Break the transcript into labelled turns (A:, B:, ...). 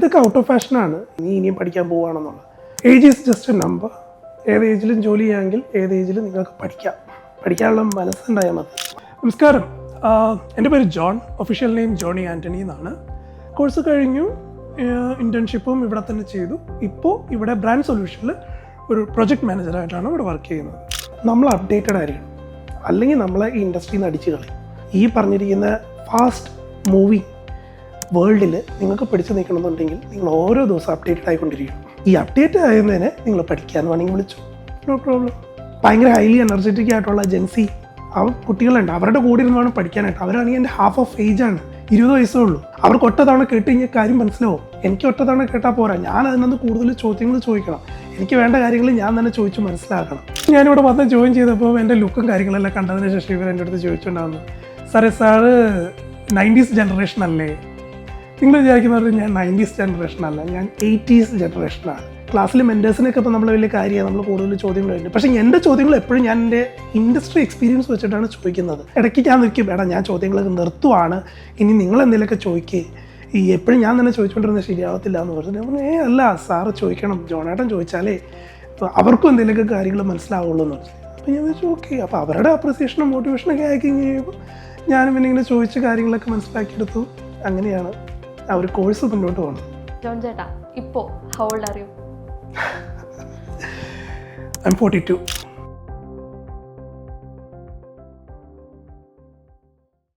A: ഇതൊക്കെ out of ഫാഷനാണ്. നീ ഇനിയും പഠിക്കാൻ പോവുകയാണെന്നുള്ളത്. Age is just a number. ഏത് ഏജിലും ജോലി ചെയ്യാമെങ്കിൽ ഏത് ഏജിലും നിങ്ങൾക്ക് പഠിക്കാനുള്ള മനസ്സുണ്ടായാൽ മതി. നമസ്കാരം, എൻ്റെ പേര് John. Official name Johnny Antony എന്നാണ്. കോഴ്സ് കഴിഞ്ഞു, ഇൻറ്റേൺഷിപ്പും ഇവിടെ തന്നെ ചെയ്തു. ഇപ്പോൾ ഇവിടെ ബ്രാൻഡ് സൊല്യൂഷനിൽ ഒരു പ്രൊജക്ട് മാനേജറായിട്ടാണ് ഇവിടെ വർക്ക് ചെയ്യുന്നത്. നമ്മൾ അപ്ഡേറ്റഡ് ആയിരിക്കണം, അല്ലെങ്കിൽ നമ്മളെ ഈ ഇൻഡസ്ട്രിയിൽ നിന്ന് അടിച്ചു കളയും. ഈ പറഞ്ഞിരിക്കുന്ന ഫാസ്റ്റ് മൂവിങ് വേൾഡിൽ നിങ്ങൾക്ക് പിടിച്ചു നിൽക്കണമെന്നുണ്ടെങ്കിൽ നിങ്ങൾ ഓരോ ദിവസം അപ്ഡേറ്റഡ് ആയിക്കൊണ്ടിരിക്കണം. ഈ അപ്ഡേറ്റ് ആയതിനെ നിങ്ങൾ പഠിക്കാൻ വേണമെങ്കിൽ വിളിച്ചു, നോ പ്രോബ്ലം. ഭയങ്കര ഹൈലി എനർജറ്റിക് ആയിട്ടുള്ള ജെൻസി കുട്ടികളുണ്ട്, അവരുടെ കൂടെ ഇരുന്ന് വേണം പഠിക്കാനായിട്ട്. അവരാണെങ്കിൽ എൻ്റെ ഹാഫ് ഓഫ് ഏജാണ്, 20 വയസ്സേ ഉള്ളൂ. അവർക്ക് ഒറ്റ തവണ കേട്ട് കഴിഞ്ഞാൽ കാര്യം മനസ്സിലാവും. എനിക്ക് ഒറ്റ തവണ കേട്ടാൽ പോരാ, ഞാൻ അതിനകത്ത് കൂടുതൽ ചോദ്യങ്ങൾ ചോദിക്കണം. എനിക്ക് വേണ്ട കാര്യങ്ങൾ ഞാൻ തന്നെ ചോദിച്ച് മനസ്സിലാക്കണം. ഞാനിവിടെ വന്ന് ജോയിൻ ചെയ്തപ്പോൾ എൻ്റെ ലുക്കും കാര്യങ്ങളെല്ലാം കണ്ടതിന് ശേഷം ഇവർ എൻ്റെ അടുത്ത് ചോദിച്ചുകൊണ്ടാകുന്നു, സാറ് 90s ജനറേഷൻ അല്ലേ? നിങ്ങൾ വിചാരിക്കുന്നത് ഞാൻ 90s ജനറേഷൻ അല്ല, ഞാൻ 80s ജനറേഷനാണ്. ക്ലാസ്സിൽ മെൻറ്റേഴ്സിനൊക്കെ ഇപ്പോൾ നമ്മൾ വലിയ കാര്യമാണ്, നമ്മൾ കൂടുതൽ ചോദ്യങ്ങളുണ്ട്. പക്ഷേ എൻ്റെ ചോദ്യങ്ങൾ എപ്പോഴും ഞാൻ എൻ്റെ ഇൻഡസ്ട്രി എക്സ്പീരിയൻസ് വെച്ചിട്ടാണ് ചോദിക്കുന്നത്. ഇടയ്ക്ക് ഞാൻ നിൽക്കും, വേണം ഞാൻ ചോദ്യങ്ങളൊക്കെ നിർത്തുവാണ്, ഇനി നിങ്ങൾ എന്തെങ്കിലുമൊക്കെ ചോദിക്കുക. ഈ എപ്പോഴും ഞാൻ തന്നെ ചോദിച്ചുകൊണ്ടിരുന്നത് ശരിയാവത്തില്ല എന്ന് പറഞ്ഞു. ഞാൻ പറഞ്ഞു, അല്ല സാറ് ചോദിക്കണം, ജോണേട്ടൻ ചോദിച്ചാലേ അവർക്കും എന്തെങ്കിലുമൊക്കെ കാര്യങ്ങൾ മനസ്സിലാവുള്ളൂ എന്ന് പറഞ്ഞു. അപ്പോൾ ഞാൻ വെച്ചു ഓക്കെ. അപ്പോൾ അവരുടെ അപ്രിസിയേഷനും മോട്ടിവേഷനൊക്കെ ആക്കി കഴിയുമ്പോൾ ഞാനും പിന്നെ ഇങ്ങനെ ചോദിച്ച കാര്യങ്ങളൊക്കെ മനസ്സിലാക്കിയെടുത്തു. അങ്ങനെയാണ് ആ ഒരു കോഴ്സ് മുന്നോട്ട് പോകുന്നത്.
B: ജോൺ ചേട്ടാ, ഇപ്പോൾ how old are you?
A: I'm 42.